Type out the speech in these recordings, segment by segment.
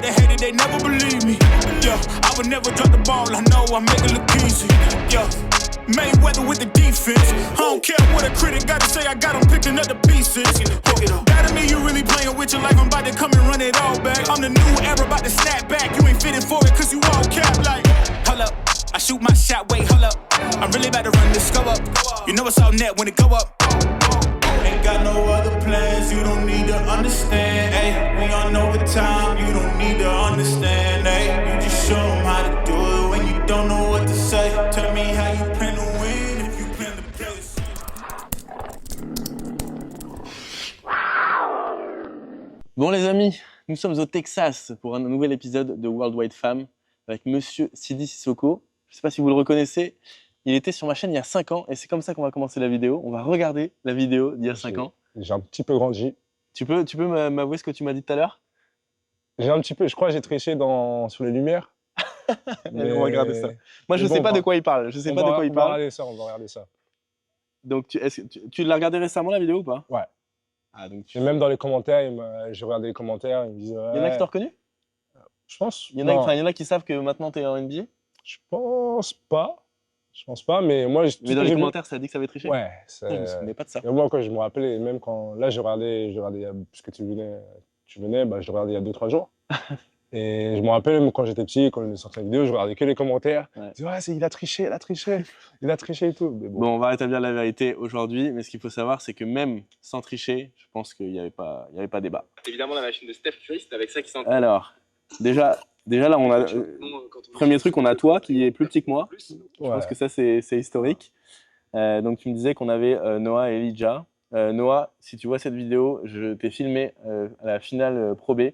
but they hate it, they never believe me. Yeah, I would never drop the ball, I know I make it look easy. Yeah, Mayweather with the defense. I don't care what a critic got to say, I got them picking up the pieces. That to me, you really playing with your life, I'm about to come and run it all back. I'm the new era, about to snap back, you ain't fitting for it, cause you all cap like. Hold up, I shoot my shot, wait, hold up. I'm really about to run this, go up. You know it's all net when it go up. Ain't got no other plans, you don't need to understand, ayy. We on overtime, you don't need to understand, ayy. You just show them how to do it when you don't know what to say. Tell me how you plan to win if you plan to play the same. Bon les amis, nous sommes au Texas pour un nouvel épisode de Worldwide Fam avec Monsieur Sidi Sissoko. Je ne sais pas si vous le reconnaissez. Il était sur ma chaîne il y a 5 ans et c'est comme ça qu'on va commencer la vidéo. On va regarder la vidéo d'il y a 5 ans. J'ai un petit peu grandi. Tu peux m'avouer ce que tu m'as dit tout à l'heure? J'ai un petit peu, je crois que j'ai triché sur les lumières. Mais... On va regarder ça. Moi je ne sais pas de quoi il parle. Je sais pas de quoi il parle. On va regarder ça. Donc tu l'as regardé récemment la vidéo ou pas? Ouais. Ah, donc et même dans les commentaires, j'ai regardé les commentaires, ils me disent... Il y en a qui t'ont reconnu? Je pense. Il y en a qui savent que maintenant tu es en NBA? Je pense pas. Je pense pas, mais moi... Mais dans les commentaires, ça a dit que ça avait triché? Ouais. Je me souvenais pas de ça. Et moi, quand je me rappelais, même quand... Là, je regardais puisque tu venais, bah, je regardais il y a 2-3 jours. Et je me rappelle, même quand j'étais petit, quand on est sorti la vidéo, je regardais que les commentaires. Ouais. Je disais, ouais, il a triché et tout. Mais bon, on va rétablir la vérité aujourd'hui, mais ce qu'il faut savoir, c'est que même sans tricher, je pense qu'il n'y avait pas débat. Évidemment, la machine de Steph Curry, c'est avec ça qu'il s'entraîne. Alors, déjà là, on a... premier truc, on a toi qui est plus petit que moi. Je pense que ça, c'est historique. Donc, tu me disais qu'on avait Noah et Elijah. Noah, si tu vois cette vidéo, je t'ai filmé à la finale Pro B.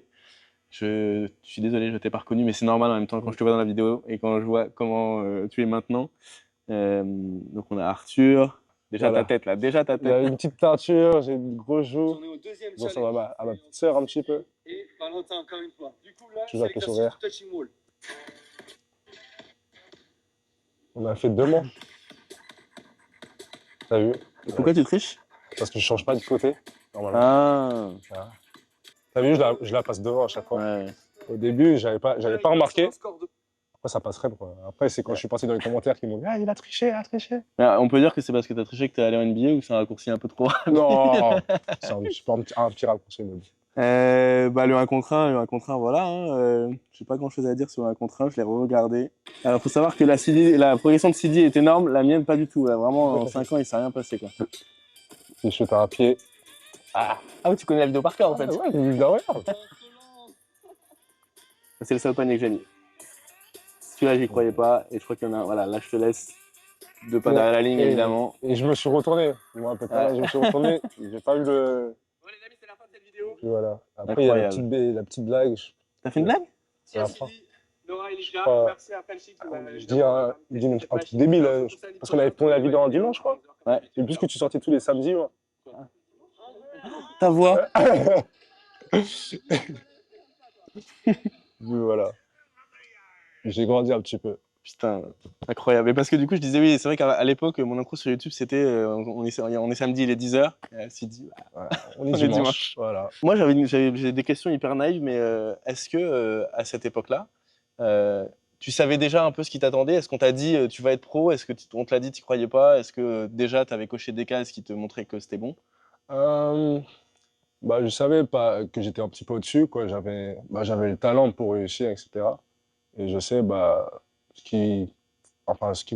Je suis désolé, je t'ai pas reconnu, mais c'est normal en même temps quand je te vois dans la vidéo et quand je vois comment tu es maintenant. Donc, on a Arthur. Déjà voilà. Ta tête. Il y a une petite teinture, j'ai une grosse joue. On est au deuxième challenge. Ça va à ma petite sœur un petit peu. Et Valentin, encore une fois. Du coup, là, c'est l'exercice du touching wall. On a fait 2 mois. T'as vu? Pourquoi tu triches? Parce que je change pas de côté, normalement. Ah. Voilà. T'as vu, je la passe devant à chaque fois. Ouais. Au début, j'avais pas remarqué. Après, ça passerait. Après, c'est quand je suis parti dans les commentaires qui m'ont dit « Ah, il a triché, Mais on peut dire que c'est parce que tu as triché que tu es allé en NBA ou c'est un raccourci un peu trop rapide? Non, c'est un petit raccourci. Le 1 contre 1, voilà. Je sais pas grand chose à dire sur le 1 contre 1, je l'ai regardé. Alors, il faut savoir que la progression de Sidi est énorme, la mienne pas du tout. Là. Vraiment, en 5 ans, il s'est rien passé. Quoi. Il shoot à pied. Ah oui, tu connais la vidéo par cœur en fait. Ouais, j'ai vu derrière. C'est le seul panier que j'ai mis. Celui-là, j'y croyais pas. Et je crois qu'il y en a. Voilà, là, je te laisse 2 pas derrière la ligne, évidemment. Et je me suis retourné. Moi, un peu là, je me suis retourné. J'ai pas eu le. Bon, les amis, c'est la fin de cette vidéo. Puis voilà. Après, il y a la petite blague. T'as fait une blague? C'est la fin. Noah et Elijah, merci à Fancy. Je dis un truc débile. Parce qu'on avait tourné la vidéo un dimanche, je crois. Ouais. Et puisque tu sortais tous les samedis, moi. Ta voix. Voilà. J'ai grandi un petit peu. Putain, incroyable. Et parce que du coup, je disais oui, c'est vrai qu'à l'époque, mon intro sur YouTube, c'était on est samedi, il est 10h. Sidi, voilà, on est dimanche. Voilà. Moi, j'ai des questions hyper naïves, mais est-ce que à cette époque-là, tu savais déjà un peu ce qui t'attendait? Est-ce qu'on t'a dit tu vas être pro? Est-ce qu'on te l'a dit tu croyais pas? Est-ce que déjà tu avais coché des cases qui te montraient que c'était bon? Je savais pas que j'étais un petit peu au-dessus, quoi. J'avais le talent pour réussir, etc. Et je sais, ce qui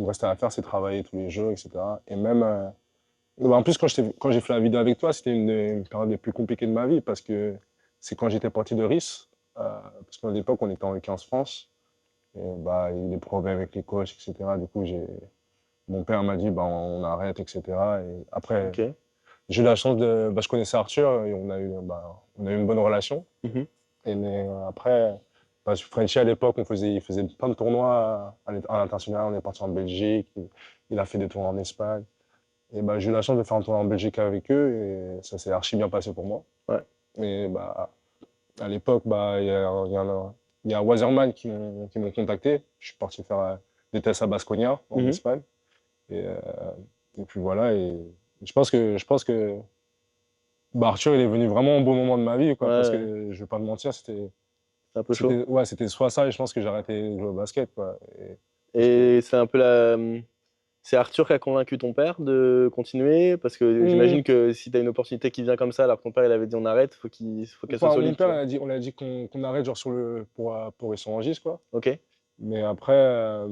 me restait à faire, c'est travailler tous les jours, etc. Et même, en plus, quand j'ai fait la vidéo avec toi, c'était une période des plus compliquées de ma vie parce que c'est quand j'étais parti de RIS, parce qu'à l'époque, on était en 15 France. Et il y a eu des problèmes avec les coachs, etc. Du coup, mon père m'a dit, on arrête, etc. Et après, okay. J'ai eu la chance de... je connaissais Arthur et on a eu une bonne relation. Mais après, Frenchy, à l'époque, il faisait plein de tournois à l'international. On est parti en Belgique, il a fait des tournois en Espagne. Et j'ai eu la chance de faire un tournoi en Belgique avec eux et ça s'est archi bien passé pour moi. Ouais. Et à l'époque, il y a Wazerman qui m'ont contacté. Je suis parti faire des tests à Baskonia, en Espagne. Et puis voilà. Et je pense que Arthur, il est venu vraiment au bon moment de ma vie, quoi, parce que je vais pas me mentir, c'était C'est un peu chaud. Ouais, c'était soit ça et je pense que j'ai arrêté de jouer au basket, quoi. Et c'est un peu c'est Arthur qui a convaincu ton père de continuer? Parce que j'imagine que si tu as une opportunité qui vient comme ça, alors que ton père il avait dit on arrête, faut qu'elle soit Enfin, solide. mon père, on a dit qu'on arrête genre pour son registre, quoi. Ok. Mais après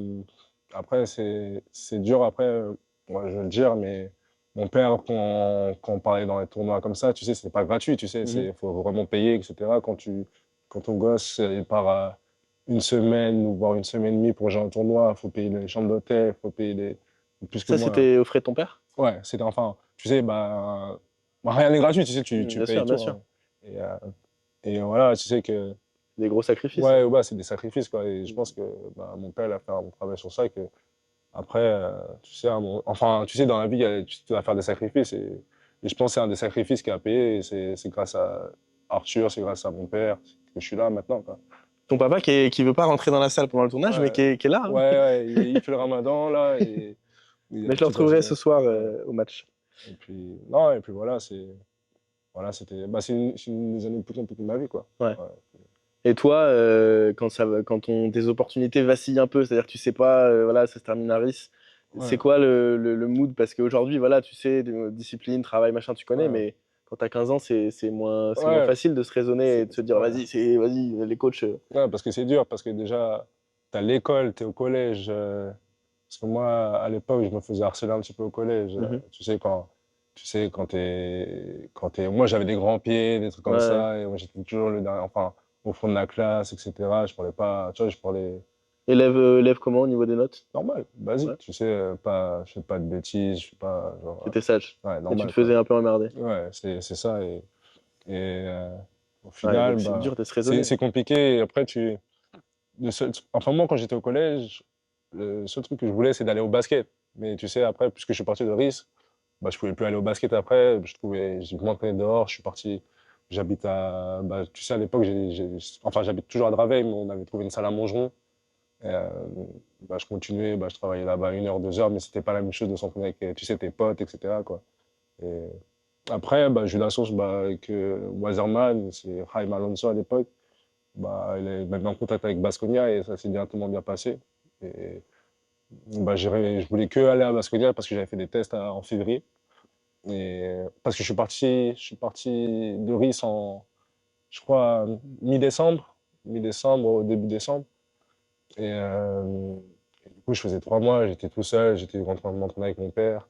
c'est dur. Après, moi, je veux le dire, mais mon père, quand on parlait dans les tournois comme ça, tu sais, c'est pas gratuit, tu sais, il faut vraiment payer, etc. Quand ton gosse il part à une semaine ou voire une semaine et demie pour jouer un tournoi, il faut payer les chambres d'hôtel, il faut payer plus que Ça, moi. c'était au frais de ton père? Ouais, c'était enfin, tu sais, rien n'est gratuit, tu sais, tu Bien payes sûr, tout. bien sûr. Hein. Et voilà, tu sais que. Des gros sacrifices. Ouais, ouais, c'est des sacrifices, quoi. Et je pense que mon père il a fait un bon travail sur ça. Que après, tu sais, enfin, tu sais, dans la vie, tu dois faire des sacrifices. Et je pense que c'est un des sacrifices qu'il a payé. Et c'est grâce à Arthur, c'est grâce à mon père que je suis là maintenant, quoi. Ton papa qui veut pas rentrer dans la salle pendant le tournage, Ouais. mais qui est là. Hein. Ouais, ouais, il fait le ramadan, là. Mais je le retrouverai ce soir au match. Et puis, non, et puis voilà, c'était c'est une des années plus compliquées de ma vie, quoi. Ouais. Et toi, quand tes opportunités vacillent un peu, c'est-à-dire que tu sais pas, voilà, ça se termine à RIS, c'est quoi le mood? Parce qu'aujourd'hui, voilà, tu sais, discipline, travail, machin, tu connais, mais quand tu as 15 ans, c'est moins facile de se raisonner et de se dire, vas-y, les coachs. Ouais, parce que c'est dur, parce que déjà, tu as l'école, tu es au collège. Parce que moi, à l'époque, je me faisais harceler un petit peu au collège. Tu sais, moi, j'avais des grands pieds, des trucs comme ça, et moi, j'étais toujours le dernier, enfin, au fond de la classe, etc. Je parlais pas, tu vois, je parlais. Élève comment au niveau des notes? Normal, basique, tu sais, je fais pas de bêtises, je suis pas. C'était sage. Ouais, normal. Et tu te faisais un peu emmerder. Ouais, c'est ça. Et au final, c'est dur de se raisonner. C'est compliqué. Et après, enfin, moi, quand j'étais au collège, le seul truc que je voulais, c'est d'aller au basket. Mais tu sais, après, puisque je suis parti de RIS, je pouvais plus aller au basket après. Je m'entraînais dehors. Je suis parti. J'habite tu sais, à l'époque, enfin, j'habite toujours à Draveil, mais on avait trouvé une salle à Montgeron. Et, je continuais, je travaillais là-bas 1 heure, 2 heures, mais c'était pas la même chose de s'entraîner avec, tu sais, tes potes, etc., quoi. Et après, j'ai eu la chance avec Wazerman, c'est Jaime Alonso à l'époque. Il m'a mis en contact avec Baskonia et ça s'est directement bien passé. Et je voulais que aller à Baskonia parce que j'avais fait des tests en février. Et parce que je suis parti de RIS je crois, mi-décembre, au début décembre. Et du coup, je faisais 3 mois, j'étais tout seul, j'étais en train de m'entraîner avec mon père.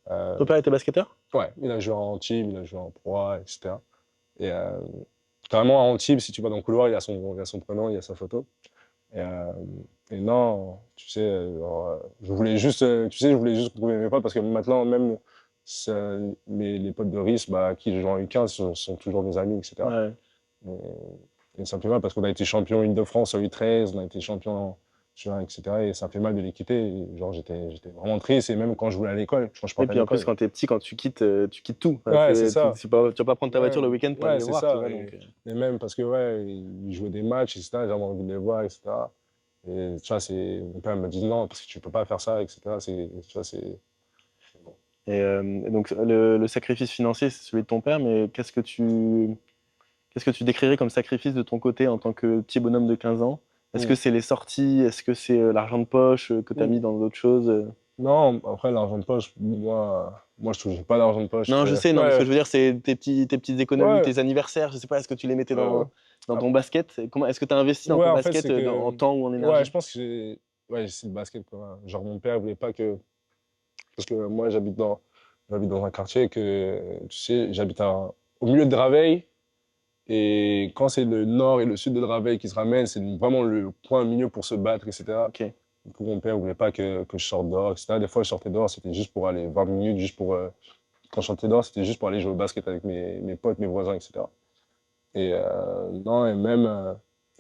Ton père était basketteur? Ouais, il a joué en team, il a joué en pro, etc. Et carrément, en team, si tu vas dans le couloir, il y a son prénom, il y a sa photo. Et non, tu sais, je voulais juste retrouver mes potes parce que maintenant, même les potes de RIS, qui jouent en U15 sont toujours des amis, etc. Ouais. Et ça me fait mal parce qu'on a été champion Île-de-France en U13, on a été champion, etc. Et ça me fait mal de les quitter. Et genre, j'étais vraiment triste. Et même quand je voulais à l'école, quand je partais à l'école. Et puis en plus, quand t'es petit, quand tu quittes tout. Ouais, c'est ça. Tu vas pas prendre ta voiture le week-end pour aller les voir. Ça. Tu vois, et même parce que, ils jouaient des matchs, etc. J'avais envie de les voir, etc. Et tu vois, mon père me dit non, parce que tu peux pas faire ça, etc. Tu vois, c'est. Et donc, le sacrifice financier, c'est celui de ton père, mais qu'est-ce que tu décrirais comme sacrifice de ton côté en tant que petit bonhomme de 15 ans? Est-ce que c'est les sorties? Est-ce que c'est l'argent de poche que tu as mis dans d'autres choses? Non, après, l'argent de poche, moi je touchais pas d'argent de poche. Non, je sais, non, mais ce que je veux dire, c'est tes petites économies, tes anniversaires, je sais pas, est-ce que tu les mettais dans ton basket? Est-ce que tu as investi dans ton basket en temps ou en énergie? Ouais, je pense que c'est le basket, quoi. Genre, mon père voulait pas que. Parce que moi, j'habite dans un quartier que, tu sais, j'habite au milieu de Draveil. Et quand c'est le nord et le sud de Draveil qui se ramènent, c'est vraiment le point milieu pour se battre, etc. Ok. Du coup, mon père ne voulait pas que je sorte dehors, etc. Des fois, je sortais dehors, c'était juste pour aller 20 minutes, juste pour. Quand je sortais dehors, c'était juste pour aller jouer au basket avec mes potes, mes voisins, etc. Et non, et même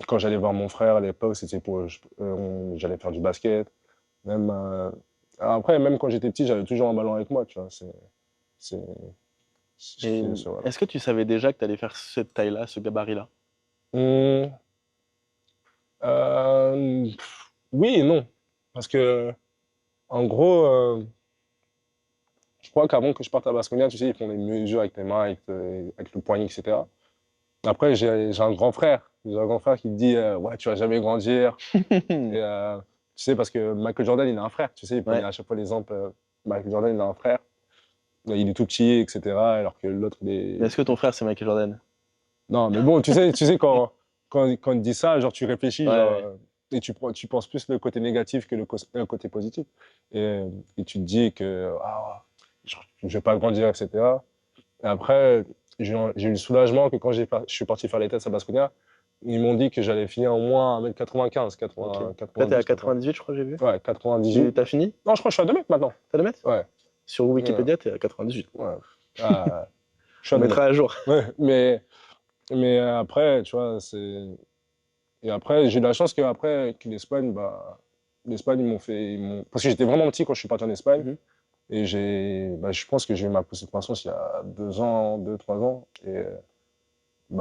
quand j'allais voir mon frère à l'époque, c'était pour. J'allais faire du basket. Même. Après, même quand j'étais petit, j'avais toujours un ballon avec moi, tu vois. Voilà. Est-ce que tu savais déjà que tu allais faire cette taille-là, ce gabarit-là? Oui et non. Parce que, en gros, je crois qu'avant que je parte à Baskonia, tu sais, ils font des mesures avec tes mains, avec le poignet, etc. Après, j'ai un grand frère. J'ai un grand frère qui me dit ouais, tu vas jamais grandir. Et, tu sais, parce que Michael Jordan, il a un frère. Tu sais, il prenait à chaque fois l'exemple. Michael Jordan, il a un frère. Il est tout petit, etc. Alors que l'autre, il est. Est-ce que ton frère, c'est Michael Jordan? Non, mais bon, tu sais quand il dit ça, genre, tu réfléchis, Ouais, genre, ouais. et tu penses plus le côté négatif que le côté positif. Et tu te dis que genre, je vais pas grandir, etc. Et après, j'ai eu le soulagement que quand je suis parti faire les tests à Baskonia, ils m'ont dit que j'allais finir au moins à 1m95, 80, Ok. Là, 90, t'es à 98, je crois, j'ai vu. Ouais, 98. T'as fini? Non, je crois que je suis à 2 mètres maintenant. T'as 2 mètres? Ouais. Sur Wikipédia, t'es à 98. Ouais. Je suis On à 2 mettra mètres. à jour. Ouais, mais après, tu vois, c'est. Et après, j'ai eu la chance qu'après, que l'Espagne, l'Espagne, parce que j'étais vraiment petit quand je suis parti en Espagne. Mhm. Et je pense que j'ai eu ma poussée de croissance il y a 2 ans, 2, 3 ans. Et ils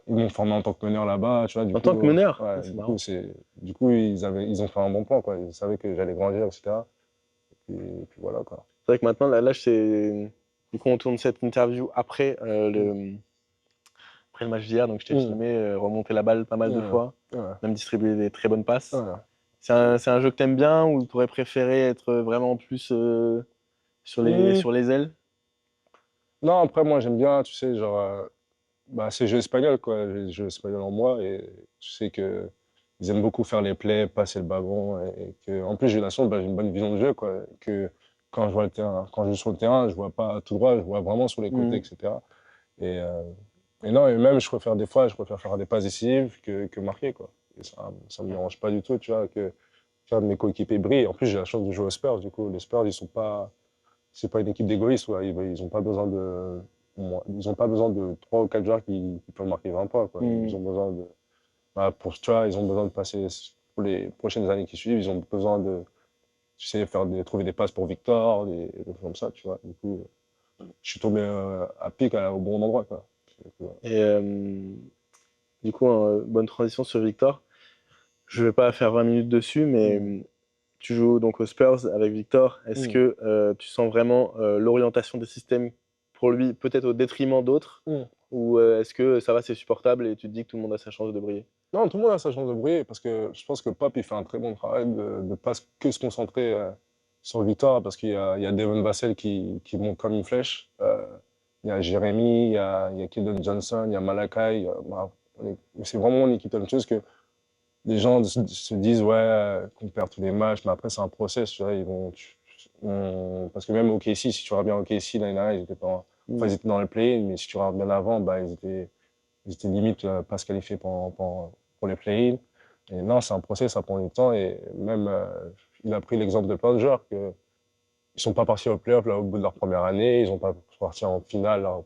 m'ont formé en tant que meneur là-bas, tu vois. En tant que meneur? Ouais, Ah, c'est marrant. du coup, ils ont fait un bon plan, quoi. Ils savaient que j'allais grandir, etc. Et puis voilà, quoi. C'est vrai que maintenant, là, c'est. Du coup, on tourne cette interview après le match d'hier. Donc, je t'ai filmé remonter la balle pas mal de fois, Ouais. même distribuer des très bonnes passes. Ouais. C'est un jeu que t'aimes bien ou tu aurais préféré être vraiment plus sur les ailes? Non, après, moi, j'aime bien, tu sais, genre, c'est jeu espagnol, quoi. J'ai le jeu espagnol en moi et tu sais que ils aiment beaucoup faire les plays, passer le ballon et que, en plus, j'ai la chance, j'ai une bonne vision de jeu, quoi. Que quand je vois le terrain, quand je joue sur le terrain, je vois pas tout droit, je vois vraiment sur les côtés, etc. Et, euh, et non, et même, des fois, je préfère faire des passes décisives que marquer, quoi. Et ça me dérange pas du tout, tu vois, que mes coéquipiers brillent. En plus, j'ai la chance de jouer aux Spurs, du coup. Les Spurs, c'est pas une équipe d'égoïstes, ouais. Ils ont pas besoin ils ont pas besoin de 3 ou 4 joueurs qui peuvent marquer 20 points, quoi. Ils ont besoin de, tu vois, ils ont besoin de passer pour les prochaines années qui suivent, ils ont besoin de, tu sais, trouver des passes pour Victor, des choses comme ça, tu vois. Du coup, je suis tombé à pic au bon endroit, quoi. Et du coup, bonne transition sur Victor. Je vais pas faire 20 minutes dessus, mais tu joues donc aux Spurs avec Victor. Est-ce que tu sens vraiment l'orientation des systèmes pour lui, peut-être au détriment d'autres, ou est-ce que ça va, c'est supportable et tu te dis que tout le monde a sa chance de briller? Non, tout le monde a sa chance de briller parce que je pense que Pop, il fait un très bon travail de ne pas que se concentrer sur Victor parce qu'il y a Devon Vassell qui monte comme une flèche. Il y a Jérémy, il y a Keldon Johnson, il y a Malakai. C'est vraiment une équipe talentueuse que les gens se disent ouais, qu'on perd tous les matchs, mais après, c'est un process. Tu vois, parce que même au KC, si tu regardes bien au KC, l'année dernière, ils étaient dans le play, mais si tu regardes bien avant, ils étaient limite pas se qualifier pour les play-in. Et non, c'est un process, ça prend du temps. Et même, il a pris l'exemple de plein de joueurs que ils sont pas partis au play-off là, au bout de leur première année, ils sont pas partis en finale là,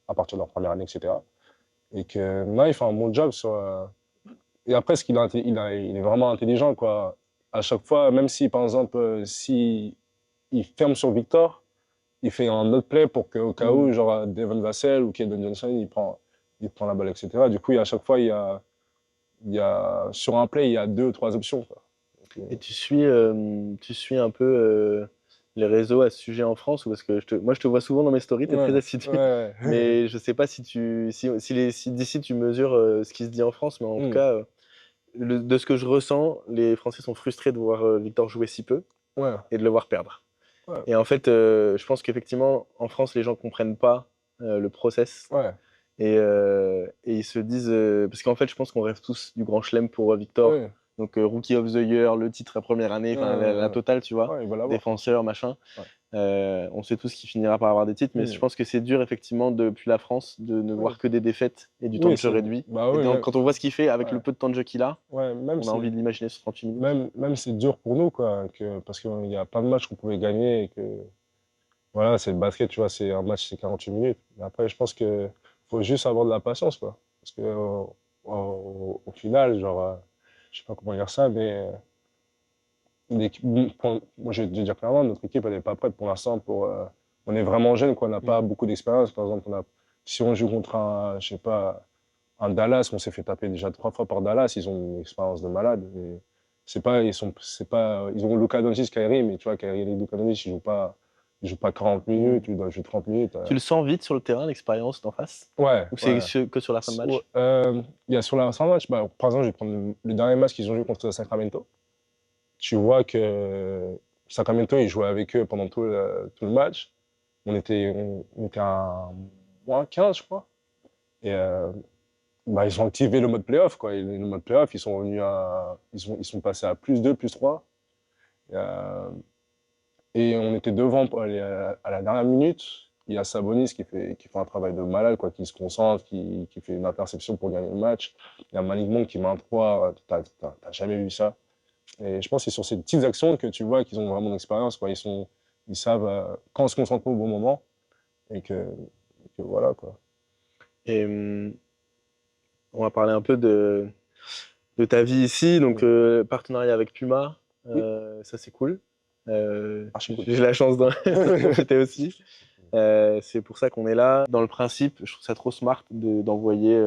à partir de leur première année, etc. Et que non, il fait un bon job sur. Et après, il est vraiment intelligent, quoi. À chaque fois, même si, par exemple, si il ferme sur Victor, il fait un autre play pour qu'au cas où, genre Devon Vassell ou Keldon Johnson, il prend la balle, etc. Du coup, à chaque fois, sur un play, il y a 2 ou 3 options, quoi. Donc, Et tu suis un peu les réseaux à ce sujet en France, ou parce que moi je te vois souvent dans mes stories, tu es très assidu, ouais. mais je sais pas si d'ici tu mesures ce qui se dit en France, mais en tout cas, de ce que je ressens, les Français sont frustrés de voir Victor jouer si peu et de le voir perdre. Ouais. Et en fait, je pense qu'effectivement, en France, les gens comprennent pas le process. Ouais. Et ils se disent... parce qu'en fait, je pense qu'on rêve tous du grand chelem pour Victor. Ouais. Donc, Rookie of the Year, le titre à première année, la totale, tu vois. Ouais, il va l'avoir. Défenseur, machin. Ouais. On sait tous qu'il finira par avoir des titres, mais je pense que c'est dur, effectivement, depuis la France, de ne voir que des défaites et du temps de jeu réduit. Et donc, quand on voit ce qu'il fait avec le peu de temps de jeu qu'il a, on a envie de l'imaginer sur 38 minutes. Même c'est dur pour nous, quoi, parce qu'il y a plein de matchs qu'on pouvait gagner et que, voilà, c'est le basket, tu vois, c'est un match, c'est 48 minutes. Mais après, je pense qu'il faut juste avoir de la patience, quoi. Parce que au final, genre, je sais pas comment dire ça, mais moi, je vais te dire clairement, notre équipe, elle n'est pas prête pour l'instant. On est vraiment jeune, quoi. On n'a pas beaucoup d'expérience. Par exemple, si on joue contre je sais pas, un Dallas, on s'est fait taper déjà 3 fois par Dallas. Ils ont une expérience de malade. Ils ont Luka Doncic, Kyrie, mais tu vois, Kyrie et Luka Doncic, ils jouent pas il joue pas 40 minutes, il doit jouer 30 minutes. Tu le sens vite sur le terrain, l'expérience d'en face? Ouais. Ou c'est que sur la fin de match? Il y a sur la fin de match, bah, par exemple, je vais prendre le dernier match qu'ils ont joué contre Sacramento. Tu vois que Sacramento, ils jouaient avec eux pendant tout le match. On était à -15, je crois. Et bah, ils ont activé le mode playoff, quoi. Et le mode playoff, ils sont venus ils sont passés à +2, +3. Et on était devant à la dernière minute. Il y a Sabonis qui fait un travail de malade, quoi, qui se concentre, qui fait une interception pour gagner le match. Il y a Malik Monk qui met un 3. T'as jamais vu ça. Et je pense que c'est sur ces petites actions que tu vois qu'ils ont vraiment d'expérience, quoi. Ils savent quand se concentrer au bon moment et que voilà, quoi. Et on va parler un peu de ta vie ici, donc partenariat avec Puma, ça c'est cool. Archi cool. J'ai la chance d'en profiter aussi. C'est pour ça qu'on est là. Dans le principe, je trouve ça trop smart d'envoyer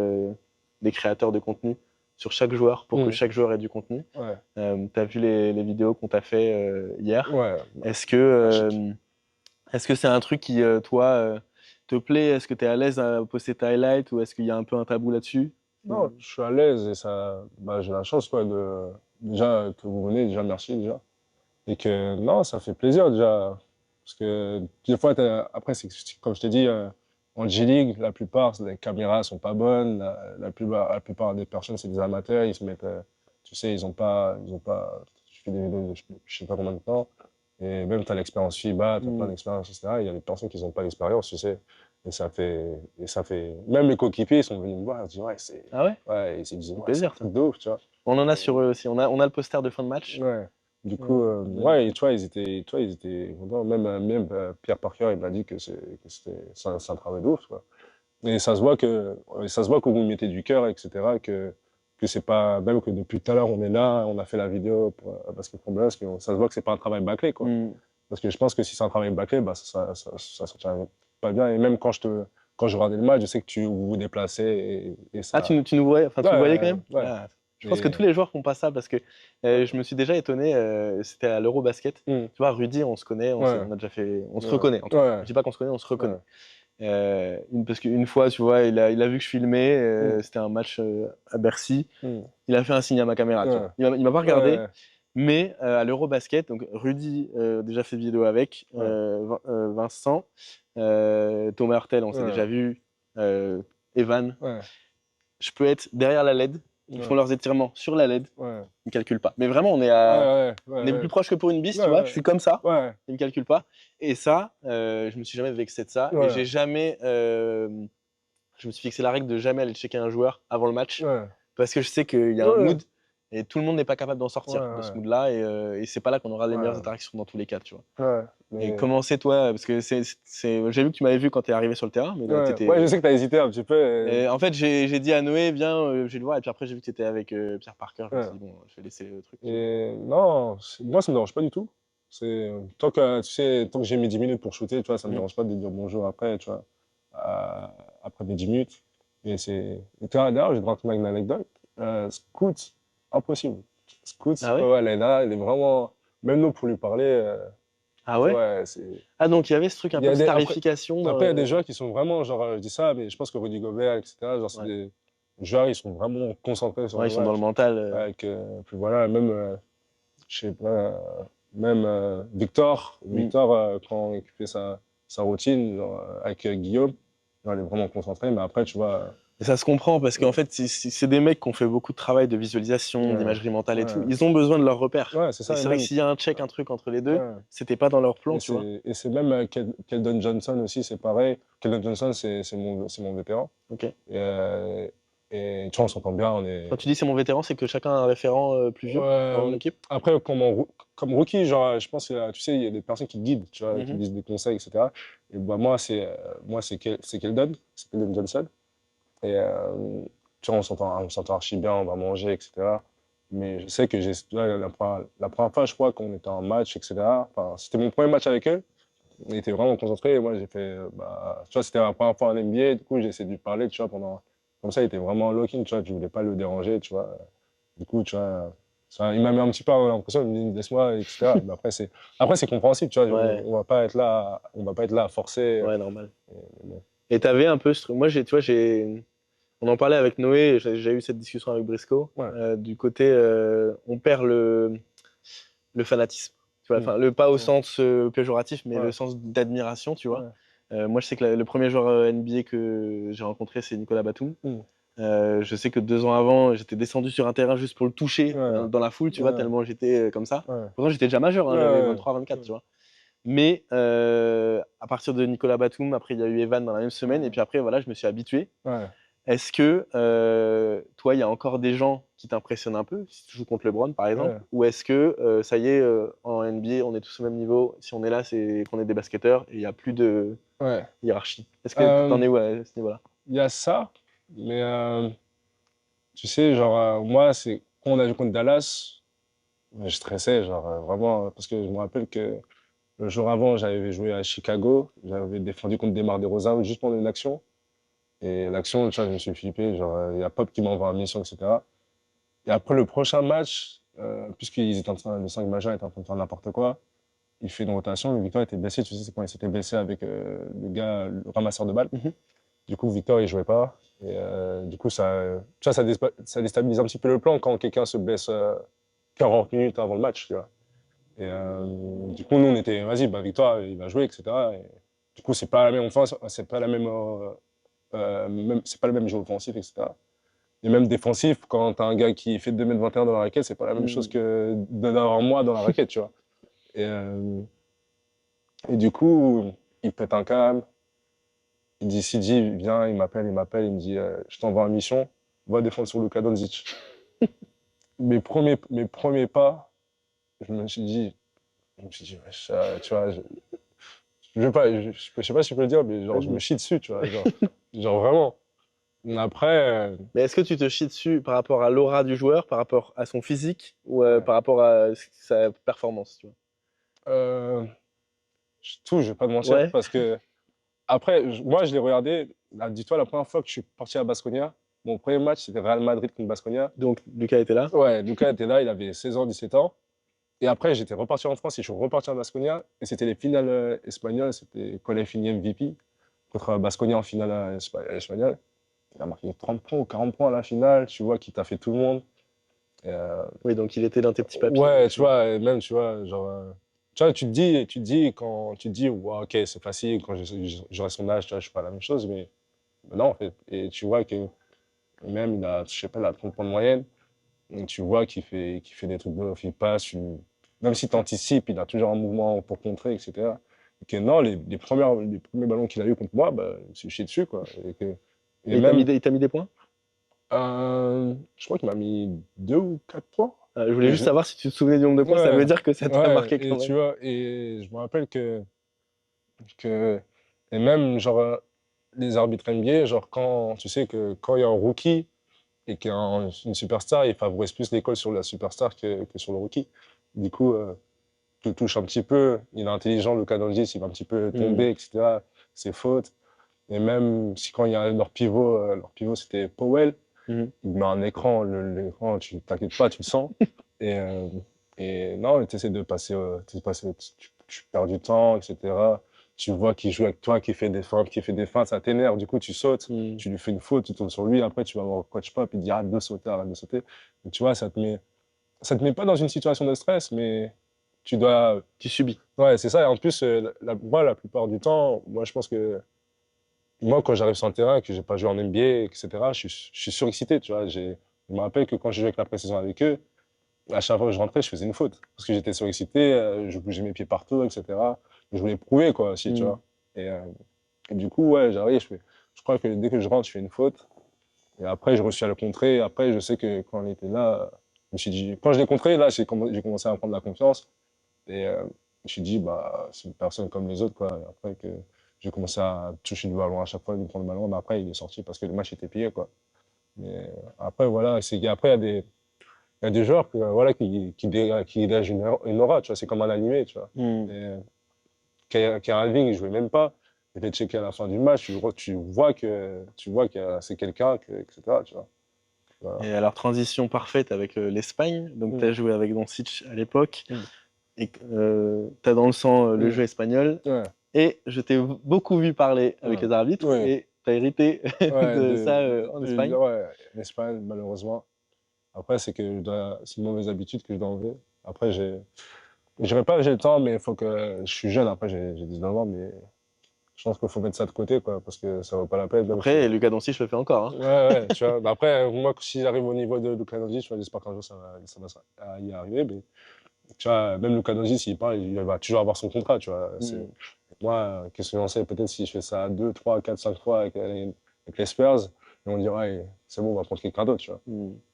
des créateurs de contenu sur chaque joueur pour que chaque joueur ait du contenu. Ouais. Tu as vu les vidéos qu'on t'a fait hier. Ouais. Est-ce que c'est un truc qui, toi, te plaît? Est-ce que tu es à l'aise à poster tes highlights ou est-ce qu'il y a un peu un tabou là-dessus? Non, je suis à l'aise et ça, bah, j'ai la chance, quoi, déjà que vous venez, déjà merci déjà. Et que non, ça fait plaisir déjà. Parce que des fois, après, comme je t'ai dit, en G-League, la plupart, les caméras sont pas bonnes. La plupart des personnes, c'est des amateurs. Ils se mettent, tu sais, ils ont pas, je fais des vidéos de je sais pas combien de temps. Et même, tu as l'expérience FIBA, tu as plein d'expériences, etc. Il y a des personnes qui n'ont pas l'expérience, tu sais. Et ça fait, même les coéquipiers, ils sont venus me voir, ils disent, ouais, c'est. Ah ouais? Ouais, ils se disent, ouais, plaisir, c'est un truc de ouf, tu vois. On en a sur eux aussi. On a le poster de fin de match. Ouais. Du coup, ouais, et tu vois, ils étaient contents. Même Pierre Parker, il m'a dit que c'est un travail de ouf, quoi. Et ça se voit que vous mettez du cœur, etc. Que c'est pas, même que depuis tout à l'heure, on est là, on a fait la vidéo pour Basket From Blast, ça se voit que c'est pas un travail bâclé, quoi. Parce que je pense que si c'est un travail bâclé, bah, ça sortirait pas bien. Et même quand je regardais le match, je sais que vous vous déplacez et ça. Ah, tu nous voyais, enfin, tu nous voyais quand même? Ouais. Ah, je pense que tous les joueurs font pas ça parce que je me suis déjà étonné, c'était à l'Eurobasket. Tu vois, Rudy, on se connaît, on a déjà fait, on se reconnaît. En tout cas. Je dis pas qu'on se connaît, on se reconnaît. Parce qu'une fois, tu vois, il a vu que je filmais, c'était un match à Bercy. Il a fait un signe à ma caméra. Tu vois. Il m'a pas regardé, mais à l'Eurobasket, donc Rudy déjà fait vidéo avec, Vincent, Thomas Hurtel, on s'est déjà vu, Evan. Je peux être derrière la LED. Ils font leurs étirements sur la LED. Ils ne calculent pas. Mais vraiment, on est plus proche que pour une bise, tu vois. Je suis comme ça. Ils ne calculent pas. Et ça, je me suis jamais vexé de ça. Et j'ai jamais. Je me suis fixé la règle de jamais aller checker un joueur avant le match. Parce que je sais qu'il y a un mood. Et tout le monde n'est pas capable d'en sortir de ce mood-là. Et c'est pas là qu'on aura les meilleures interactions dans tous les cas, tu vois. Et comment c'est toi? Parce que j'ai vu que tu m'avais vu quand tu es arrivé sur le terrain. Mais je sais que tu as hésité un petit peu. Et en fait, j'ai dit à Noé, viens, je vais le voir. Et puis après, j'ai vu que tu étais avec Pierre Parker. Je me suis dit, bon, je vais laisser le truc. Et non, moi, ça me dérange pas du tout. Tant que j'ai mes 10 minutes pour shooter, tu vois, ça me dérange pas de dire bonjour après, tu vois, après mes 10 minutes. Et d'ailleurs, je vais te raconter une anecdote. Scoot, impossible. Scoot, elle est là, elle est vraiment. Même nous, pour lui parler. Ah ouais? Ah, donc il y avait ce truc un peu de starification. Après, il y a des joueurs qui sont vraiment, genre, je dis ça, mais je pense que Rudy Gobert, etc., genre, c'est des joueurs, ils sont vraiment concentrés sur le match. Ils sont dans le mental. Puis voilà, même, je sais pas, même Victor, quand il fait sa routine, genre, avec Guillaume, genre, il est vraiment concentré, mais après, tu vois. Et ça se comprend parce qu'en fait, c'est des mecs qui ont fait beaucoup de travail de visualisation, d'imagerie mentale et tout. Ils ont besoin de leurs repères. C'est ça. C'est vrai que s'il y a un check, un truc entre les deux, c'était pas dans leur plan, tu vois. Et c'est même Keldon Johnson aussi, c'est pareil. Keldon Johnson, c'est mon vétéran. Ok. Et tu vois, on s'entend bien. Quand tu dis c'est mon vétéran, c'est que chacun a un référent plus vieux dans l'équipe? Après, comme rookie, genre, je pense que tu sais, il y a des personnes qui guident, tu vois, qui disent des conseils, etc. Et bah, moi, c'est Keldon Johnson. Et tu vois, on s'entend archi bien, on va manger, etc. Mais je sais que la première fois, je crois qu'on était en match, etc. Enfin, c'était mon premier match avec eux. On était vraiment concentrés. Et moi, j'ai fait, tu vois, c'était la première fois en NBA. Du coup, j'ai essayé de lui parler, tu vois, comme ça, il était vraiment locking, tu vois. Je voulais pas le déranger, tu vois. Du coup, tu vois, Il m'a mis un petit peu l'impression, il me dit laisse-moi, etc. Mais après, c'est compréhensible, tu vois. Ouais. On va pas être là à forcer. Ouais, normal. Bon. Et t'avais un peu ce truc. Moi, tu vois, on en parlait avec Noé, j'ai eu cette discussion avec Briscoe, Ouais. du côté, on perd le fanatisme. Tu vois, enfin, pas au sens péjoratif, mais le sens d'admiration, tu vois. Moi, je sais que le premier joueur NBA que j'ai rencontré, c'est Nicolas Batum. Je sais que 2 ans avant, j'étais descendu sur un terrain juste pour le toucher dans la foule, tu vois, tellement j'étais comme ça. Pourtant, j'étais déjà majeur, hein, j'avais 23, 24, tu vois. Mais à partir de Nicolas Batum, après, il y a eu Evan dans la même semaine, et puis après, voilà, je me suis habitué. Est-ce que, toi, il y a encore des gens qui t'impressionnent un peu, si tu joues contre LeBron, par exemple, ou est-ce que, ça y est, en NBA, on est tous au même niveau, si on est là, c'est qu'on est des basketteurs, et il n'y a plus de hiérarchie. Est-ce que t'en es où à ce niveau-là? Il y a ça, mais tu sais, genre, moi, c'est quand on a joué contre Dallas, je stressais, genre, vraiment, parce que je me rappelle que le jour avant, j'avais joué à Chicago, j'avais défendu contre DeMar DeRozan juste pendant une action. Et l'action, tu vois, je me suis flippé, genre, il y a Pop qui m'envoie un mission, etc. Et après le prochain match, puisqu'ils étaient le 5 majeur était en train de faire n'importe quoi, il fait une rotation, mais Victor était blessé, tu sais, c'est quand il s'était blessé avec le gars, le ramasseur de balles. Du coup, Victor, il jouait pas. Et du coup, tu vois, ça déstabilise un petit peu le plan quand quelqu'un se blesse 40 minutes avant le match, tu vois. Et du coup, nous, on était, vas-y, bah, Victor, il va jouer, etc. Et, du coup, c'est pas la même offense, c'est pas la même, c'est pas le même jeu offensif, etc. Et même défensif, quand t'as un gars qui fait 2,21 m dans la raquette, c'est pas la même chose que d'avoir moi dans la raquette, tu vois. Et du coup, il pète un câble. Il dit, Sidi, viens, il m'appelle, il me dit, je t'envoie en mission, va défendre sur Luka Doncic. mes premiers pas, je me suis dit, wesh, tu vois, je sais pas si je peux le dire, mais genre, je me chie dessus, tu vois, genre vraiment. Après. Mais est-ce que tu te chies dessus par rapport à l'aura du joueur, par rapport à son physique, ou par rapport à sa performance, tu vois? Tout, je vais pas te mentir, parce que après, moi, je l'ai regardé. Là, dis-toi, la première fois que je suis parti à Baskonia, mon premier match, c'était Real Madrid contre Baskonia. Donc, Lucas était là? Ouais, Lucas était là, il avait 16 ans, 17 ans. Et après, j'étais reparti en France et je suis reparti à Baskonia. Et c'était les finales espagnoles, c'était quand il a fini MVP contre Baskonia en finale espagnole. Il a marqué 30 points ou 40 points à la finale, tu vois, qu'il t'a fait tout le monde. Oui, donc il était dans tes petits papiers. Ouais, tu vois, et même, tu vois, genre. Tu vois, tu te dis, quand tu te dis, ouais, ok, c'est facile, quand j'aurai son âge, tu vois, je suis pas la même chose, mais non, en fait. Et tu vois que même, il a, je sais pas, il a 30 points de moyenne. Et tu vois qu'il fait des trucs de ouf, il passe, même si tu anticipes, il a toujours un mouvement pour contrer, etc. Et que non, les premiers ballons qu'il a eu contre moi, bah, je me suis chié dessus, quoi. Et il t'a mis des points? Je crois qu'il m'a mis 2 ou 4 points. Je voulais juste savoir si tu te souvenais du nombre de points, ça veut dire que ça t'a marqué quand même. Tu vois, et je me rappelle et même, genre, les arbitres NBA, genre, quand, tu sais que quand il y a un rookie et qu'il y a une superstar, ils favorisent plus l'école sur la superstar que sur le rookie. Du coup, tu le touches un petit peu, il est intelligent, Luka Doncic, il va un petit peu tomber, etc. C'est faute. Et même si quand il y a leur pivot c'était Powell, il met un écran, l'écran, tu t'inquiètes pas, tu le sens. Et non, tu essaies de passer, tu perds du temps, etc. Tu vois qu'il joue avec toi, qu'il fait des feintes, ça t'énerve, du coup tu sautes, tu lui fais une faute, tu tournes sur lui, après tu vas voir coach pop, il dit arrête de sauter, arrête de sauter. Donc, tu vois, ça te met pas dans une situation de stress, mais tu subis. Ouais, c'est ça. Et en plus, moi, la plupart du temps, moi je pense que moi, quand j'arrive sur un terrain, que j'ai pas joué en NBA, etc., je suis surexcité, tu vois. Je me rappelle que quand je jouais avec la pré-saison avec eux, à chaque fois que je rentrais, je faisais une faute. Parce que j'étais surexcité, je bougeais mes pieds partout, etc. Je voulais prouver, quoi, aussi, tu vois. Et du coup, ouais, j'arrive, je crois que dès que je rentre, je fais une faute. Et après, je réussis à le contrer. Et après, je sais que quand on était là, je me suis dit, quand je l'ai contré, là, j'ai commencé à prendre la confiance. Et je me suis dit, bah, c'est une personne comme les autres, quoi. Et après, que j'ai commencé à toucher le ballon à chaque fois, de prendre le ballon. Mais après, il est sorti parce que le match était plié, quoi. Mais après, voilà, après, il y a des joueurs voilà, qui dégagent une aura, tu vois, c'est comme un animé, tu vois. Et Kyrie Irving, il jouait même pas. Il était checké à la fin du match, tu vois que c'est quelqu'un, etc., tu vois. Voilà. Et alors, transition parfaite avec l'Espagne. Donc, tu as joué avec Doncic à l'époque. Et tu as dans le sang le jeu espagnol. Ouais. Et je t'ai beaucoup vu parler avec les arbitres. Oui. Et tu as hérité de ça en Espagne. Ouais, l'Espagne, malheureusement. Après, c'est une mauvaise habitude que je dois enlever. Après, je dirais pas que j'ai le temps, mais il faut que. Je suis jeune, après, j'ai 19 ans, mais je pense qu'il faut mettre ça de côté, quoi, parce que ça vaut pas la peine. Même après, Luka Doncic le fait encore. Hein. Ouais, tu vois. Bah après, moi, si j'arrive au niveau de Luka Doncic, j'espère qu'un jour ça va y arriver. Mais tu vois, même Luka Doncic, s'il parle, il va toujours avoir son contrat, tu vois. Moi, qu'est-ce que j'en sais? Peut-être si je fais ça 2, 3, 4, 5 fois avec les Spurs, ils vont dire, ouais, c'est bon, on va prendre quelqu'un d'autre, tu vois.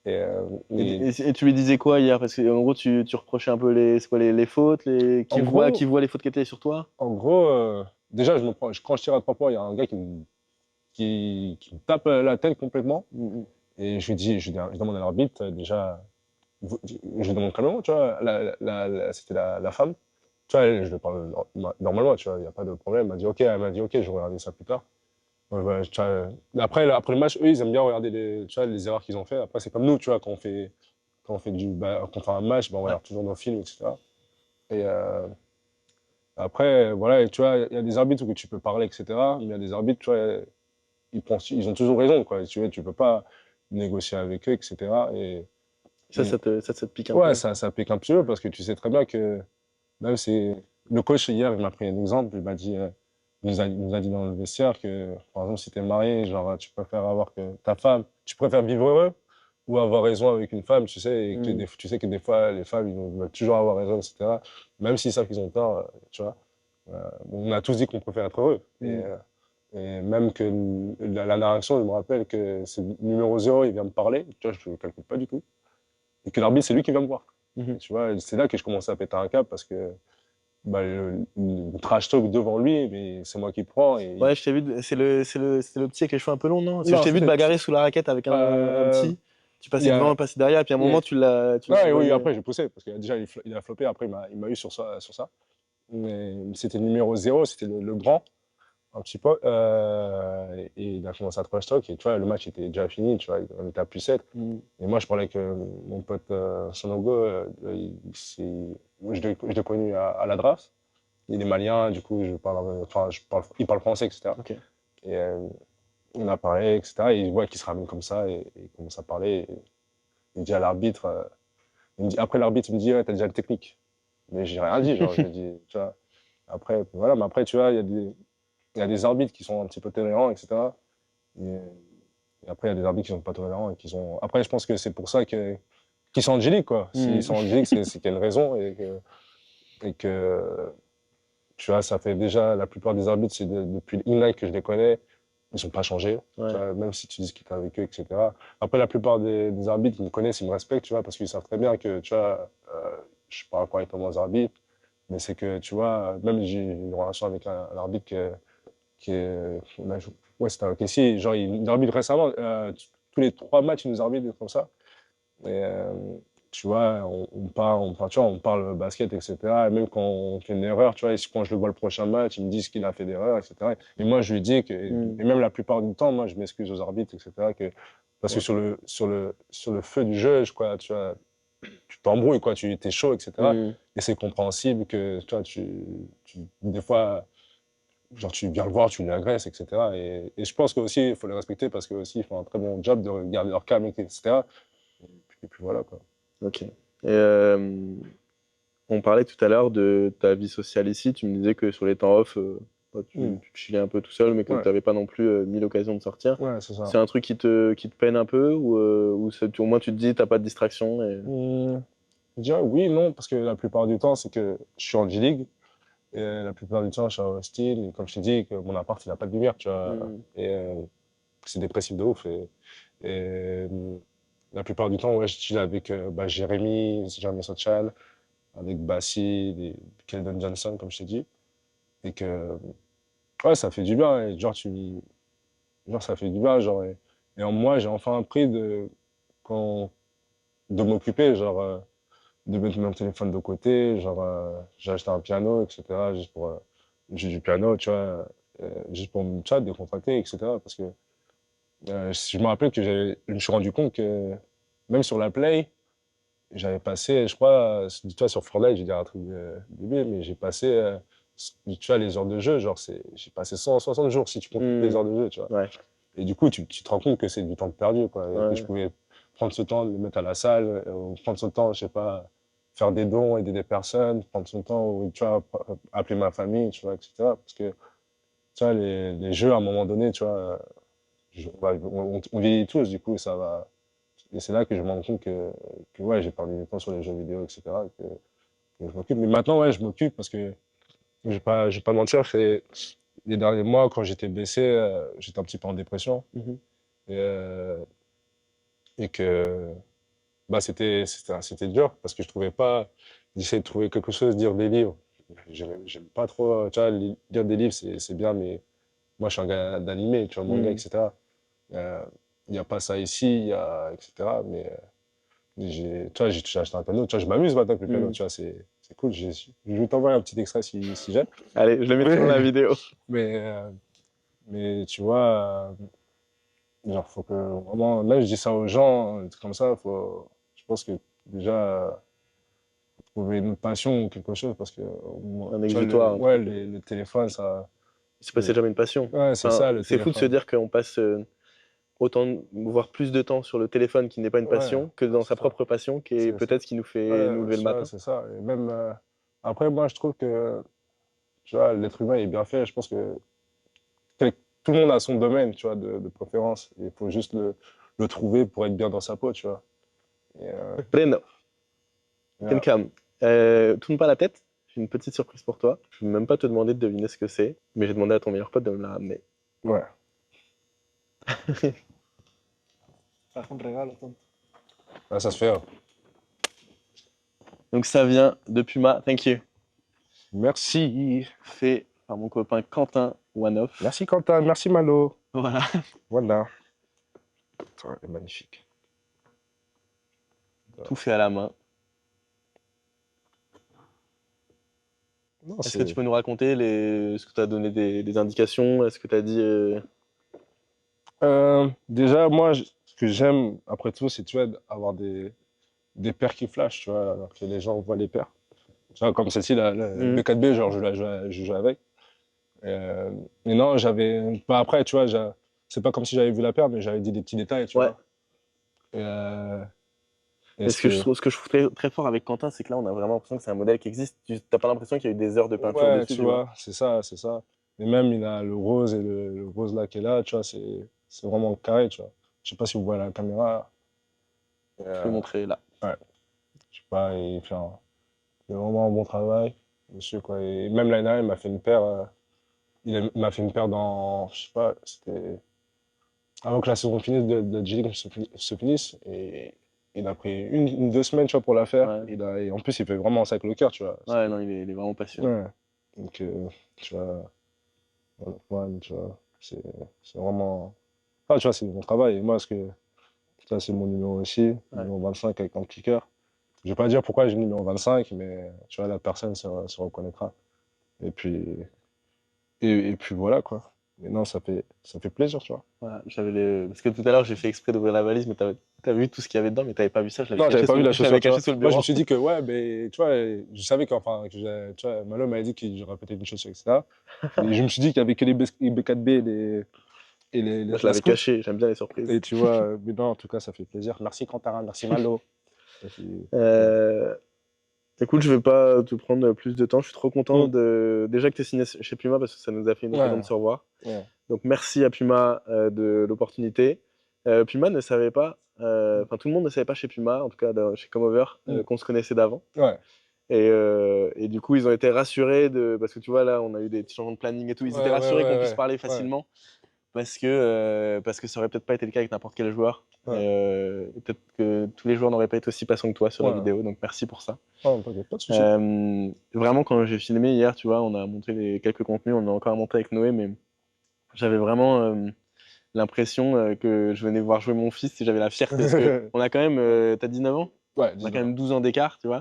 Et tu lui disais quoi hier? Parce qu'en gros, tu reprochais un peu les fautes, qui voit les fautes qui étaient sur toi? En gros, déjà, quand je tire à 3 points, il y a un gars qui me tape la tête complètement. Et je demande à l'arbitre, déjà, je demande calmement, tu vois, c'était la femme. Tu vois, je le parle normalement, tu vois, il n'y a pas de problème. Elle m'a dit, OK, je vais regarder ça plus tard. Ouais, voilà, tu vois, après le match, eux, ils aiment bien regarder tu vois, les erreurs qu'ils ont fait. Après, c'est comme nous, tu vois, quand on fait un match, on regarde toujours nos films, etc. Et après, voilà, tu vois, il y a des arbitres où tu peux parler, etc. Mais il y a des arbitres, tu vois, ils ont toujours raison, quoi. Tu vois, tu peux pas négocier avec eux, etc. Et ça te pique un peu. Ouais, ça pique un petit peu parce que tu sais très bien que même le coach hier, il m'a pris un exemple, il m'a dit, il nous a dit dans le vestiaire que, par exemple, si tu es marié, genre, tu préfères avoir que ta femme, tu préfères vivre heureux ou avoir raison avec une femme, tu sais, et que tu sais que des fois, les femmes, ils veulent toujours avoir raison, etc. Même s'ils savent qu'ils ont tort, tu vois. On a tous dit qu'on préfère être heureux. Et même que la narration, je me rappelle que c'est le numéro 0, il vient me parler, tu vois, je ne le calcule pas du tout. Et que l'arbitre, c'est lui qui vient me voir. Tu vois, c'est là que je commençais à péter un câble parce que le trash talk devant lui, mais c'est moi qui prends. Et ouais, je t'ai vu, c'est le petit avec les cheveux un peu longs, non? Parce que je t'ai vu te bagarrer sous la raquette avec un petit. Tu passais devant, passais derrière, et puis à un moment, tu l'as. Oui, après, j'ai poussé, parce que déjà, il a floppé, après, il m'a eu sur ça. Mais c'était le numéro 0, c'était le grand, un petit peu. Et il a commencé à trash talk, et tu vois, le match était déjà fini, tu vois, on était à +7. Et moi, je parlais avec mon pote Sonogo, je l'ai connu à la draft. Il est malien, du coup, il parle français, etc. Okay. Et on a parlé, etc. Et il voit qu'il se ramène comme ça, et il commence à parler. Et il dit à l'arbitre, après l'arbitre, il me dit, ouais, t'as déjà le technique. Mais j'ai rien dit, genre, j'ai dit, tu vois. Après, voilà, mais après, tu vois, il y a des arbitres qui sont un petit peu tolérants, etc. Et après, il y a des arbitres qui sont pas tolérants et qui sont. Après, je pense que c'est pour ça qu'ils sont angéliques, quoi. S'ils sont angéliques, c'est qu'il y a une raison et que tu vois, ça fait déjà la plupart des arbitres, c'est depuis une que je les connais, ils sont pas changés. Ouais. Tu vois, même si tu discutes avec eux, etc. Après, la plupart des arbitres, ils me connaissent, ils me respectent, tu vois, parce qu'ils savent très bien que, tu vois, je parle correctement aux arbitres, mais c'est que, tu vois, même j'ai une relation avec un arbitre qui est. Ouais, c'était un Kessie, genre, il arbitre récemment, tous les 3 matchs, il nous arbitre comme ça. Et tu vois, on parle basket, etc. Et même quand on fait une erreur, tu vois, quand je le vois le prochain match, il me dit ce qu'il a fait d'erreur, etc. Et moi, je lui dis que, et même la plupart du temps, moi, je m'excuse aux arbitres, etc. Parce que sur le feu du jeu, quoi, tu vois, tu t'embrouilles, quoi, tu es chaud, etc. Et c'est compréhensible que, tu vois, des fois, genre, tu viens le voir, tu l'agresses, etc. Et je pense qu'aussi, il faut les respecter parce qu'ils font un très bon job de garder leur calme, etc. Et puis voilà, quoi. Ok. Et on parlait tout à l'heure de ta vie sociale ici. Tu me disais que sur les temps off, tu chillais un peu tout seul, mais que tu n'avais pas non plus mille occasions de sortir. Ouais, c'est ça. C'est un truc qui te peine un peu ou au moins tu te dis, t'as pas de distraction Je dirais oui, non, parce que la plupart du temps, c'est que je suis en G-League. Et la plupart du temps, je suis à Austin. Et comme je t'ai dit, que mon appart, il n'a pas de lumière, tu vois. Et c'est dépressif de ouf. Et la plupart du temps, ouais, je chill avec Jérémy Sochan, avec Bassi, et Keldon Johnson, comme je t'ai dit. Et que, ouais, ça fait du bien. Et genre, ça fait du bien. Genre, et moi, j'ai enfin appris de m'occuper, genre, de mettre mon téléphone de côté. Genre, j'ai acheté un piano, etc., juste pour jouer du piano, tu vois, juste pour me décontracter, etc. Parce que Je me rappelle que je me suis rendu compte que même sur la Play, j'avais passé, je crois, dis-toi sur Fortnite, je vais dire un truc débile, mais j'ai passé, tu vois, les heures de jeu, genre, j'ai passé 160 jours si tu comptes toutes les heures de jeu, tu vois. Ouais. Et du coup, tu te rends compte que c'est du temps perdu, quoi. Et Ouais. que je pouvais prendre ce temps de le mettre à la salle, prendre ce temps, je sais pas, faire des dons, aider des personnes, prendre son temps, tu vois, appeler ma famille, tu vois, etc. Parce que, tu vois, les jeux, à un moment donné, tu vois, on vieillit tous, du coup, ça va. Et c'est là que je me rends compte que ouais, j'ai perdu du temps sur les jeux vidéo, etc. Que je m'occupe. Mais maintenant, ouais, je m'occupe parce que je vais pas mentir, c'est les derniers mois, quand j'étais blessé, j'étais un petit peu en dépression. Et, et que bah, c'était dur parce que je trouvais pas. J'essayais de trouver quelque chose, lire des livres. J'aime pas trop. Tu vois, lire des livres, c'est bien, mais moi, je suis un gars d'animé, tu vois, manga, etc. Il n'y a pas ça ici, etc. Mais tu vois, j'ai acheté un piano. Tu vois, je m'amuse maintenant avec le piano, tu vois, c'est cool. Je vais t'envoyer un petit extrait si j'aime. Allez, je le mettrai dans la vidéo. Mais tu vois, genre, faut que vraiment. Là, je dis ça aux gens, des trucs comme ça. Je pense que déjà, faut trouver une passion ou quelque chose parce que. Un exutoire. Ouais, le téléphone, ça. C'est pas jamais une passion. Ouais, c'est ça, le C'est fou de se dire qu'on passe autant, voire plus de temps sur le téléphone qui n'est pas une passion que dans sa propre passion qui est peut-être ce qui nous fait nous lever le matin. C'est ça. Et même. Après, moi, je trouve que. Tu vois, l'être humain est bien fait. Je pense que tout le monde a son domaine, tu vois, de préférence. Il faut juste le trouver pour être bien dans sa peau, tu vois. Pleno. Voilà. Quelcam. Tourne pas la tête. J'ai une petite surprise pour toi. Je ne vais même pas te demander de deviner ce que c'est, mais j'ai demandé à ton meilleur pote de me la ramener. Ouais. Ah, ça se fait. Hein. Donc ça vient de Puma. Thank you. Merci. Fait par mon copain Quentin One-Off. Merci Quentin, merci Malo. Voilà. Voilà. Elle est magnifique. Tout fait à la main. Non, Est-ce que tu peux nous raconter ce que tu as donné des indications? Est-ce que tu as dit... déjà, moi, ce que j'aime, après tout, c'est, tu vois, avoir des paires qui flashent, tu vois, alors que les gens voient les paires. Tu vois, comme celle-ci, la B4B, genre, je joue avec. Mais non, j'avais... Bah, après, tu vois, c'est pas comme si j'avais vu la paire, mais j'avais dit des petits détails, tu vois. Et ce que je trouve très, très fort avec Quentin, c'est que là, on a vraiment l'impression que c'est un modèle qui existe. Tu n'as pas l'impression qu'il y a eu des heures de peinture dessus. Tu vois, c'est ça. Et même, il a le rose et le rose là qui est là, tu vois, c'est vraiment carré, tu vois. Je sais pas si vous voyez la caméra. Je vais montrer là. Ouais. Je sais pas, il fait vraiment un bon travail, monsieur, quoi. Et même l'année dernière, il m'a fait une paire. Il m'a fait une paire dans, je sais pas, c'était avant que la saison finisse de G-League se finisse. Et il a pris une 2 semaines, tu vois, pour la faire. Ouais. Et en plus, il fait vraiment ça avec le cœur, tu vois. Ouais, non, il est vraiment passionné. Ouais. Donc, tu vois, ouais, tu vois, c'est vraiment... Ah, tu vois, c'est mon travail. Et moi, ça, c'est mon numéro aussi, numéro 25 avec un petit cœur. Je vais pas dire pourquoi j'ai le numéro 25, mais tu vois, la personne se reconnaîtra. Et puis voilà, quoi. Mais non, ça fait plaisir, tu vois. Voilà, parce que tout à l'heure, j'ai fait exprès d'ouvrir la valise, mais t'as vu tout ce qu'il y avait dedans, mais t'avais pas vu ça. Non, j'avais pas vu la chaussure. Caché sous le bureau. Moi, je me suis dit que, ouais, mais tu vois, je savais qu'enfin, tu vois, Malo m'avait dit qu'il j'aurais peut-être une chaussure, etc. Et je me suis dit qu'il y avait que les B4B et les je l'avais caché, j'aime bien les surprises. Et tu vois, mais non, en tout cas, ça fait plaisir. Merci Quentin, merci Malo. Écoute, je vais pas te prendre plus de temps. Je suis trop content déjà que tu es signé chez Puma parce que ça nous a fait une occasion de se revoir. Ouais. Donc merci à Puma de l'opportunité. Puma ne savait pas, enfin tout le monde ne savait pas chez Puma, en tout cas chez Comeover, qu'on se connaissait d'avant. Ouais. Et du coup, ils ont été rassurés parce que tu vois là, on a eu des petits changements de planning et tout. Ils étaient rassurés qu'on puisse parler facilement. Parce que ça aurait peut-être pas été le cas avec n'importe quel joueur. Et peut-être que tous les joueurs n'auraient pas été aussi patients que toi sur la vidéo, donc merci pour ça. Pas de soucis. Vraiment, quand j'ai filmé hier, tu vois, on a monté quelques contenus, on a encore à monter avec Noé, mais j'avais vraiment l'impression que je venais voir jouer mon fils et j'avais la fierté parce qu'on a quand même, t'as 19 ans? Ouais, on a quand même 12 ans d'écart, tu vois.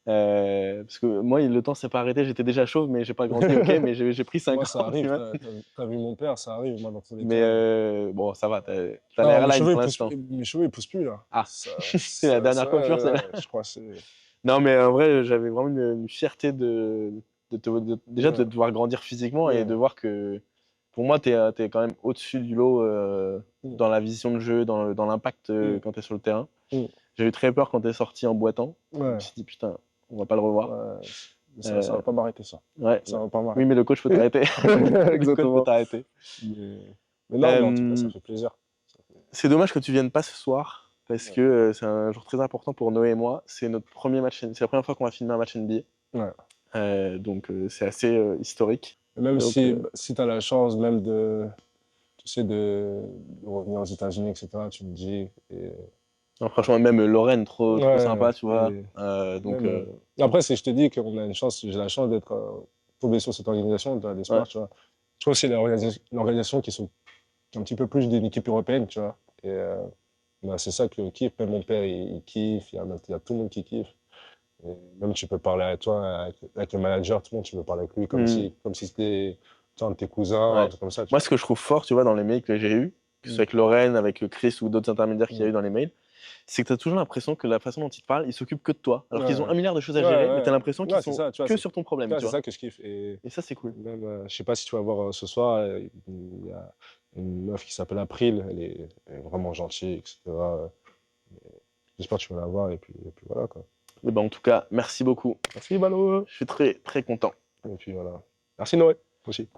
Parce que moi, le temps s'est pas arrêté, j'étais déjà chauve, mais j'ai pas grandi, ok, mais j'ai pris 5 Moi, ans. ça arrive, tu vois. t'as vu mon père, ça arrive, moi, dans tous les Mais cas. bon, ça va, t'as Ah, l'air mes live cheveux, pour l'instant. mes cheveux, ils poussent plus, là. Ah, Ça, c'est la dernière coiffure, celle-là. je crois que c'est... Non, mais en vrai, j'avais vraiment une fierté déjà de te voir grandir physiquement et de voir que, pour moi, t'es quand même au-dessus du lot dans la vision de jeu, dans l'impact quand t'es sur le terrain. J'ai eu très peur quand t'es sorti en boitant. Je me suis dit, putain, on va pas le revoir. Ouais. Ça va pas m'arrêter, ça. Ouais. Ça va pas m'arrêter. Oui, mais le coach peut t'arrêter. Le coach peut t'arrêter. Mais non, mais en tout cas, ça fait plaisir. C'est dommage que tu viennes pas ce soir, parce que c'est un jour très important pour Noé et moi. C'est notre premier match, c'est la première fois qu'on va filmer un match NBA. Ouais. Donc c'est assez historique. Et même donc, si tu as la chance même de revenir aux États-Unis, etc., tu me dis. Non, franchement, même Lorraine, trop sympa, tu vois. Après, si je te dis qu'on a une chance, j'ai la chance d'être tombé sur cette organisation de la Smart, tu vois. Je trouve aussi l'organisation qui est un petit peu plus d'une équipe européenne, tu vois. Et c'est ça que je kiffe. Même mon père, il kiffe. Il y a tout le monde qui kiffe. Et même tu peux parler avec toi, avec le manager, tout le monde, tu peux parler avec lui comme si c'était un de tes cousins, un truc comme ça. Moi, ce que je trouve fort, tu vois, dans les mails que j'ai eus, que ce soit avec Lorraine, avec Chris ou d'autres intermédiaires qu'il y a eu dans les mails, c'est que tu as toujours l'impression que la façon dont ils te parlent, ils s'occupent que de toi. Alors qu'ils ont un milliard de choses à gérer, mais tu as l'impression qu'ils sont ça, tu vois, que sur ton problème. C'est ça que je kiffe. Et ça, c'est cool. Même, je sais pas si tu vas voir ce soir, il y a une meuf qui s'appelle April, elle est vraiment gentille, etc. J'espère que tu vas la voir, et puis voilà, quoi. Et ben, en tout cas, merci beaucoup. Merci, Balo. Je suis très, très content. Et puis voilà. Merci, Noé, aussi.